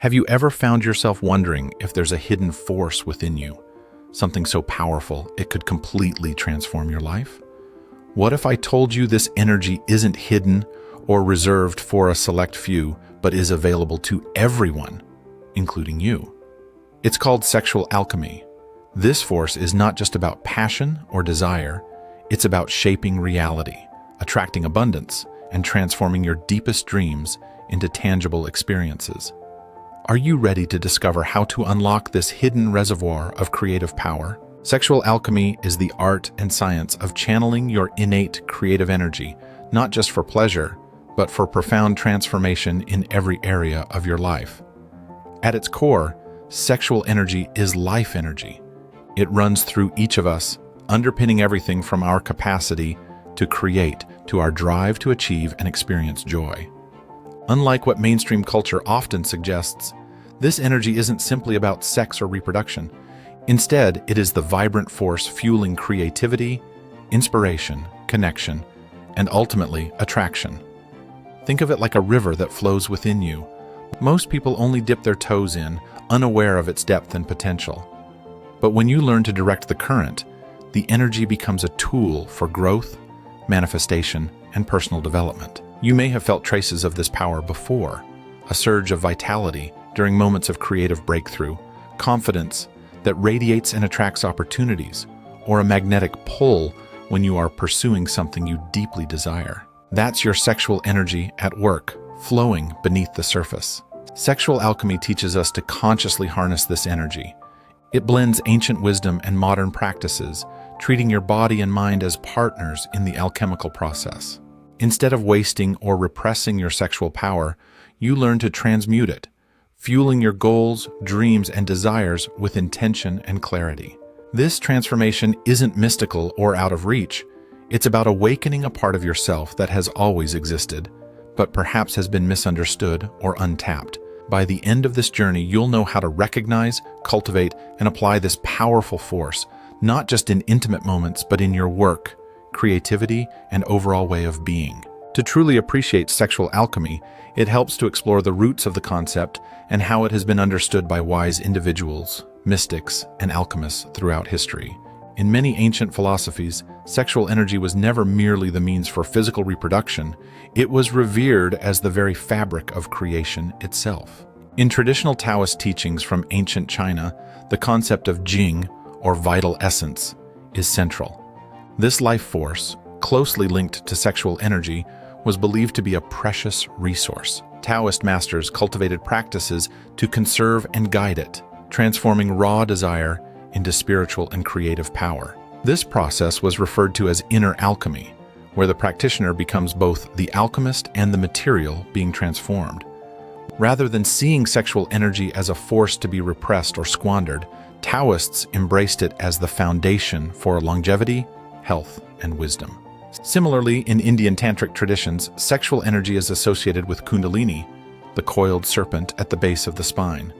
Have you ever found yourself wondering if there's a hidden force within you, something so powerful it could completely transform your life? What if I told you this energy isn't hidden or reserved for a select few, but is available to everyone, including you? It's called sexual alchemy. This force is not just about passion or desire, it's about shaping reality, attracting abundance, and transforming your deepest dreams into tangible experiences. Are you ready to discover how to unlock this hidden reservoir of creative power? Sexual alchemy is the art and science of channeling your innate creative energy, not just for pleasure, but for profound transformation in every area of your life. At its core, sexual energy is life energy. It runs through each of us, underpinning everything from our capacity to create to our drive to achieve and experience joy. Unlike what mainstream culture often suggests, this energy isn't simply about sex or reproduction. Instead, it is the vibrant force fueling creativity, inspiration, connection, and ultimately attraction. Think of it like a river that flows within you. Most people only dip their toes in, unaware of its depth and potential. But when you learn to direct the current, the energy becomes a tool for growth, manifestation, and personal development. You may have felt traces of this power before, a surge of vitality during moments of creative breakthrough, confidence that radiates and attracts opportunities, or a magnetic pull when you are pursuing something you deeply desire. That's your sexual energy at work, flowing beneath the surface. Sexual alchemy teaches us to consciously harness this energy. It blends ancient wisdom and modern practices, treating your body and mind as partners in the alchemical process. Instead of wasting or repressing your sexual power, you learn to transmute it, fueling your goals, dreams, and desires with intention and clarity. This transformation isn't mystical or out of reach. It's about awakening a part of yourself that has always existed, but perhaps has been misunderstood or untapped. By the end of this journey, you'll know how to recognize, cultivate, and apply this powerful force, not just in intimate moments, but in your work, creativity, and overall way of being. To truly appreciate sexual alchemy, it helps to explore the roots of the concept and how it has been understood by wise individuals, mystics, and alchemists throughout history. In many ancient philosophies, sexual energy was never merely the means for physical reproduction, it was revered as the very fabric of creation itself. In traditional Taoist teachings from ancient China, the concept of Jing, or vital essence, is central. This life force, closely linked to sexual energy, was believed to be a precious resource. Taoist masters cultivated practices to conserve and guide it, transforming raw desire into spiritual and creative power. This process was referred to as inner alchemy, where the practitioner becomes both the alchemist and the material being transformed. Rather than seeing sexual energy as a force to be repressed or squandered, Taoists embraced it as the foundation for longevity, health, and wisdom. Similarly, in Indian tantric traditions, sexual energy is associated with kundalini, the coiled serpent at the base of the spine.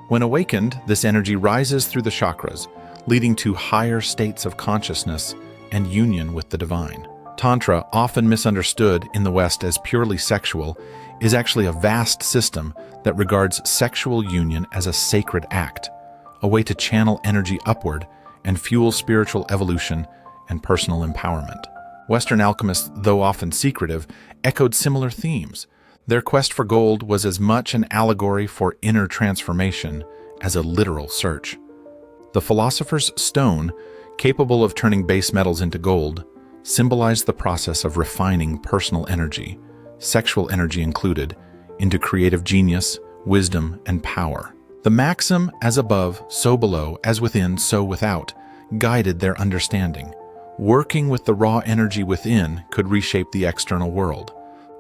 When awakened, this energy rises through the chakras, leading to higher states of consciousness and union with the divine. Tantra, often misunderstood in the West as purely sexual, is actually a vast system that regards sexual union as a sacred act, a way to channel energy upward and fuel spiritual evolution and personal empowerment. Western alchemists, though often secretive, echoed similar themes. Their quest for gold was as much an allegory for inner transformation as a literal search. The philosopher's stone, capable of turning base metals into gold, symbolized the process of refining personal energy, sexual energy included, into creative genius, wisdom, and power. The maxim, as above, so below, as within, so without, guided their understanding. Working with the raw energy within could reshape the external world.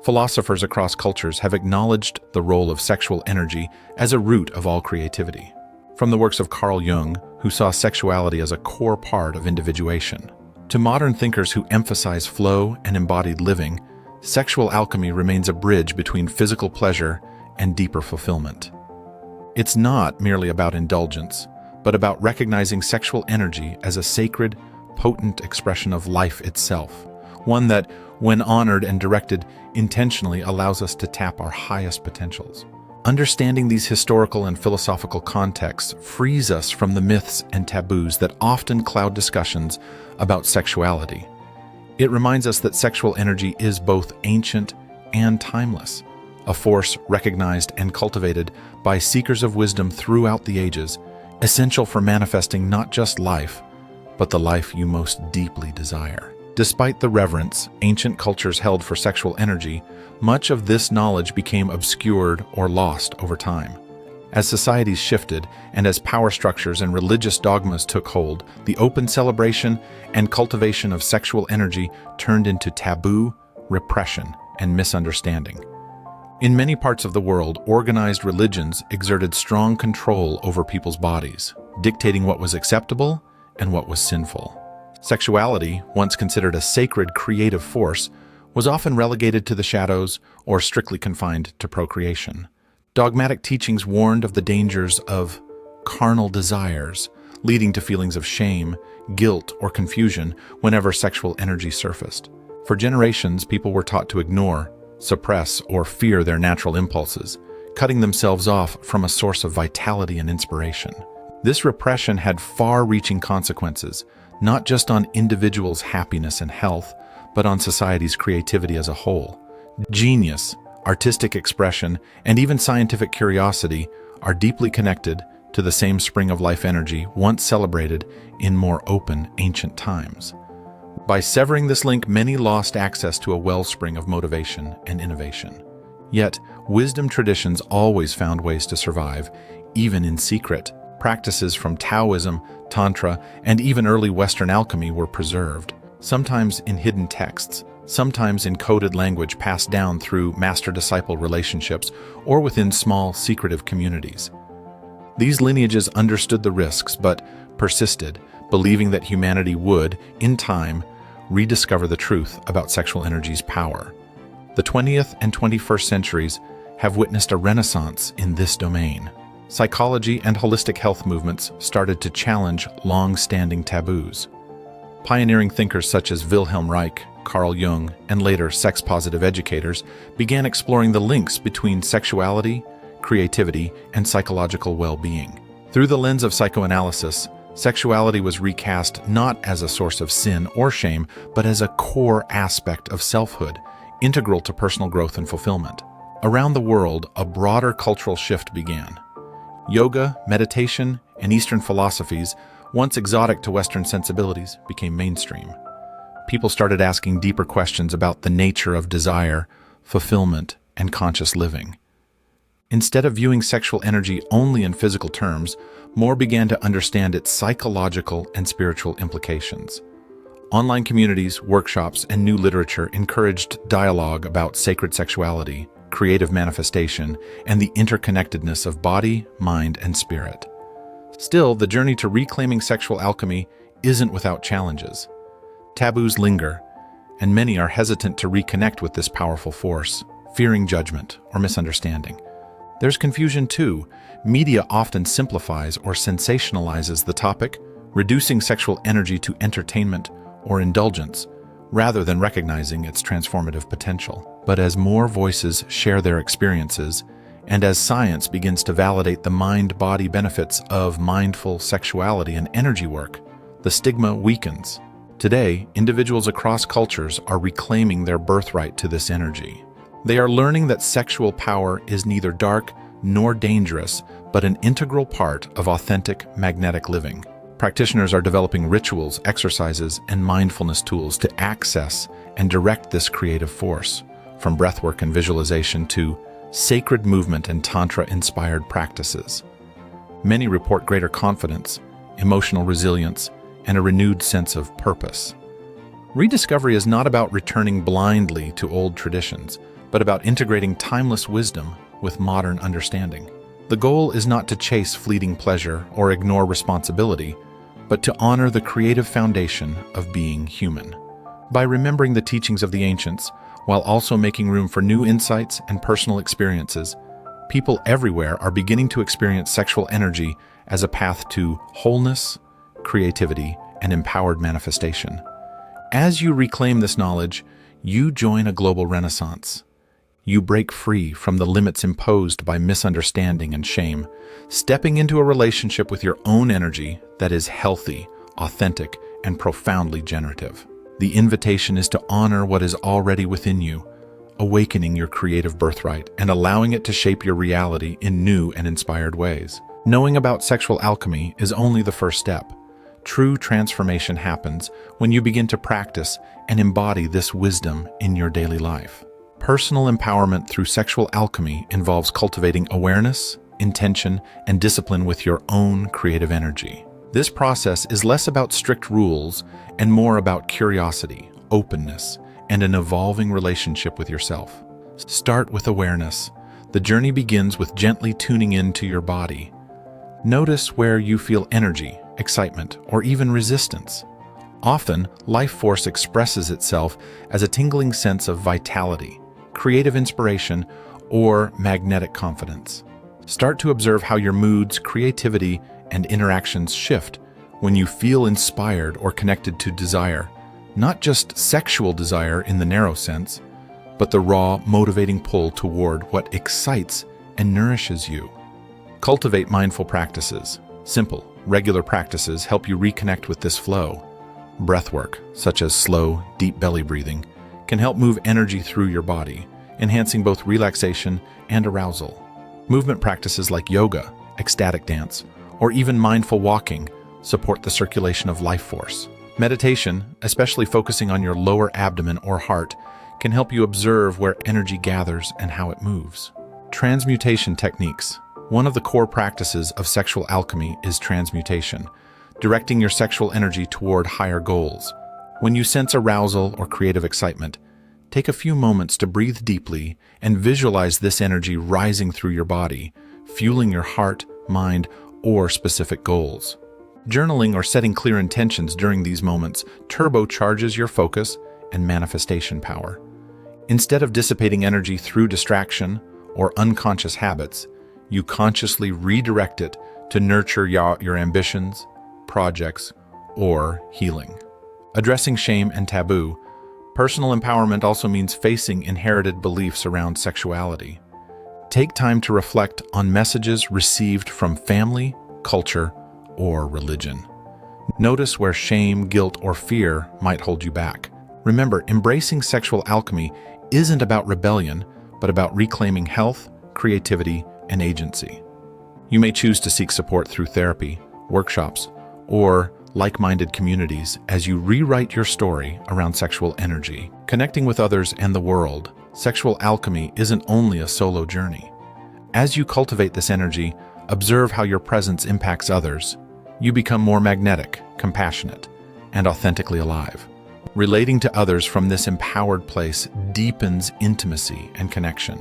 Philosophers across cultures have acknowledged the role of sexual energy as a root of all creativity. From the works of Carl Jung, who saw sexuality as a core part of individuation, to modern thinkers who emphasize flow and embodied living, sexual alchemy remains a bridge between physical pleasure and deeper fulfillment. It's not merely about indulgence, but about recognizing sexual energy as a sacred, potent expression of life itself, one that, when honored and directed intentionally, allows us to tap our highest potentials. Understanding these historical and philosophical contexts frees us from the myths and taboos that often cloud discussions about sexuality. It reminds us that sexual energy is both ancient and timeless, a force recognized and cultivated by seekers of wisdom throughout the ages, essential for manifesting not just life, but the life you most deeply desire. Despite the reverence ancient cultures held for sexual energy, much of this knowledge became obscured or lost over time. As societies shifted and as power structures and religious dogmas took hold, the open celebration and cultivation of sexual energy turned into taboo, repression, and misunderstanding. In many parts of the world, organized religions exerted strong control over people's bodies, dictating what was acceptable and what was sinful. Sexuality, once considered a sacred creative force, was often relegated to the shadows or strictly confined to procreation. Dogmatic teachings warned of the dangers of carnal desires, leading to feelings of shame, guilt, or confusion whenever sexual energy surfaced. For generations, people were taught to ignore, suppress, or fear their natural impulses, cutting themselves off from a source of vitality and inspiration. This repression had far-reaching consequences, not just on individuals' happiness and health, but on society's creativity as a whole. Genius, artistic expression, and even scientific curiosity are deeply connected to the same spring of life energy once celebrated in more open ancient times. By severing this link, many lost access to a wellspring of motivation and innovation. Yet, wisdom traditions always found ways to survive, even in secret. Practices from Taoism, Tantra, and even early Western alchemy were preserved, sometimes in hidden texts, sometimes in coded language passed down through master-disciple relationships or within small, secretive communities. These lineages understood the risks but persisted, believing that humanity would, in time, rediscover the truth about sexual energy's power. The 20th and 21st centuries have witnessed a renaissance in this domain. Psychology and holistic health movements started to challenge long-standing taboos. Pioneering thinkers such as Wilhelm Reich, Carl Jung, and later sex-positive educators began exploring the links between sexuality, creativity, and psychological well-being. Through the lens of psychoanalysis, sexuality was recast not as a source of sin or shame, but as a core aspect of selfhood, integral to personal growth and fulfillment. Around the world, a broader cultural shift began. Yoga, meditation, and Eastern philosophies, once exotic to Western sensibilities, became mainstream. People started asking deeper questions about the nature of desire, fulfillment, and conscious living. Instead of viewing sexual energy only in physical terms, more began to understand its psychological and spiritual implications. Online communities, workshops, and new literature encouraged dialogue about sacred sexuality, creative manifestation, and the interconnectedness of body, mind, and spirit. Still, the journey to reclaiming sexual alchemy isn't without challenges. Taboos linger, and many are hesitant to reconnect with this powerful force, fearing judgment or misunderstanding. There's confusion too. Media often simplifies or sensationalizes the topic, reducing sexual energy to entertainment or indulgence, rather than recognizing its transformative potential. But as more voices share their experiences, and as science begins to validate the mind-body benefits of mindful sexuality and energy work, the stigma weakens. Today, individuals across cultures are reclaiming their birthright to this energy. They are learning that sexual power is neither dark nor dangerous, but an integral part of authentic magnetic living. Practitioners are developing rituals, exercises, and mindfulness tools to access and direct this creative force, from breathwork and visualization to sacred movement and Tantra-inspired practices. Many report greater confidence, emotional resilience, and a renewed sense of purpose. Rediscovery is not about returning blindly to old traditions, but about integrating timeless wisdom with modern understanding. The goal is not to chase fleeting pleasure or ignore responsibility, but to honor the creative foundation of being human. By remembering the teachings of the ancients, while also making room for new insights and personal experiences, people everywhere are beginning to experience sexual energy as a path to wholeness, creativity, and empowered manifestation. As you reclaim this knowledge, you join a global renaissance. you break free from the limits imposed by misunderstanding and shame, stepping into a relationship with your own energy that is healthy, authentic, and profoundly generative. The invitation is to honor what is already within you, awakening your creative birthright and allowing it to shape your reality in new and inspired ways. Knowing about sexual alchemy is only the first step. True transformation happens when you begin to practice and embody this wisdom in your daily life. Personal empowerment through sexual alchemy involves cultivating awareness, intention, and discipline with your own creative energy. This process is less about strict rules and more about curiosity, openness, and an evolving relationship with yourself. Start with awareness. The journey begins with gently tuning into your body. Notice where you feel energy, excitement, or even resistance. Often, life force expresses itself as a tingling sense of vitality, creative inspiration, or magnetic confidence. Start to observe how your moods, creativity, and interactions shift when you feel inspired or connected to desire, not just sexual desire in the narrow sense, but the raw, motivating pull toward what excites and nourishes you. Cultivate mindful practices. Simple, regular practices help you reconnect with this flow. Breathwork, such as slow, deep belly breathing, can help move energy through your body, enhancing both relaxation and arousal. Movement practices like yoga, ecstatic dance, or even mindful walking support the circulation of life force. Meditation, especially focusing on your lower abdomen or heart, can help you observe where energy gathers and how it moves. Transmutation techniques. One of the core practices of sexual alchemy is transmutation, directing your sexual energy toward higher goals. When you sense arousal or creative excitement, take a few moments to breathe deeply and visualize this energy rising through your body, fueling your heart, mind, or specific goals. Journaling or setting clear intentions during these moments turbocharges your focus and manifestation power. Instead of dissipating energy through distraction or unconscious habits, you consciously redirect it to nurture your ambitions, projects, or healing. Addressing shame and taboo. Personal empowerment also means facing inherited beliefs around sexuality. Take time to reflect on messages received from family, culture, or religion. Notice where shame, guilt, or fear might hold you back. Remember, embracing sexual alchemy isn't about rebellion, but about reclaiming health, creativity, and agency. You may choose to seek support through therapy, workshops, or like-minded communities as you rewrite your story around sexual energy. Connecting with others and the world, sexual alchemy isn't only a solo journey. As you cultivate this energy, observe how your presence impacts others. You become more magnetic, compassionate, and authentically alive. Relating to others from this empowered place deepens intimacy and connection,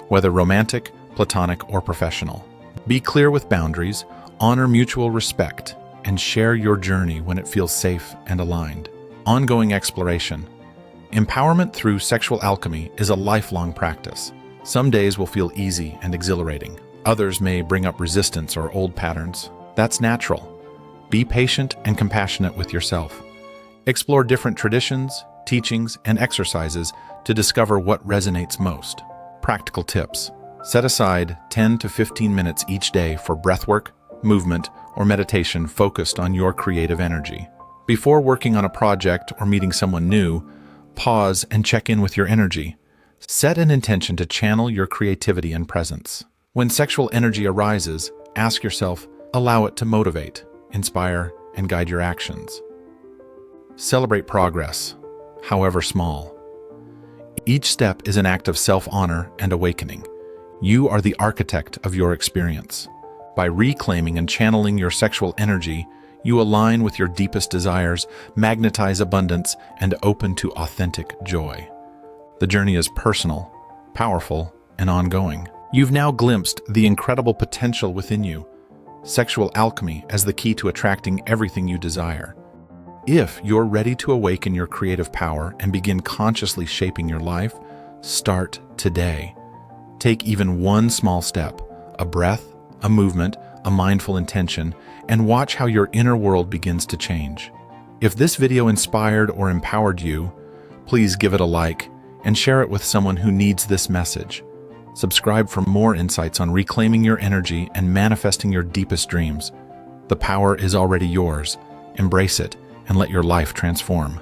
whether romantic, platonic, or professional. Be clear with boundaries, honor mutual respect, and share your journey when it feels safe and aligned. Ongoing exploration. Empowerment through sexual alchemy is a lifelong practice. Some days will feel easy and exhilarating. Others may bring up resistance or old patterns. That's natural. Be patient and compassionate with yourself. Explore different traditions, teachings, and exercises to discover what resonates most. Practical tips. Set aside 10 to 15 minutes each day for breathwork, movement, or meditation focused on your creative energy. Before working on a project or meeting someone new, pause and check in with your energy. Set an intention to channel your creativity and presence. When sexual energy arises, ask yourself, allow it to motivate, inspire, and guide your actions. Celebrate progress, however small. Each step is an act of self-honor and awakening. You are the architect of your experience. By reclaiming and channeling your sexual energy, you align with your deepest desires, magnetize abundance, and open to authentic joy. The journey is personal, powerful, and ongoing. You've now glimpsed the incredible potential within you. Sexual alchemy as the key to attracting everything you desire. If you're ready to awaken your creative power and begin consciously shaping your life, start today. Take even one small step, a breath, a movement, a mindful intention, and watch how your inner world begins to change. If this video inspired or empowered you, please give it a like, and share it with someone who needs this message. Subscribe for more insights on reclaiming your energy and manifesting your deepest dreams. The power is already yours. Embrace it and let your life transform.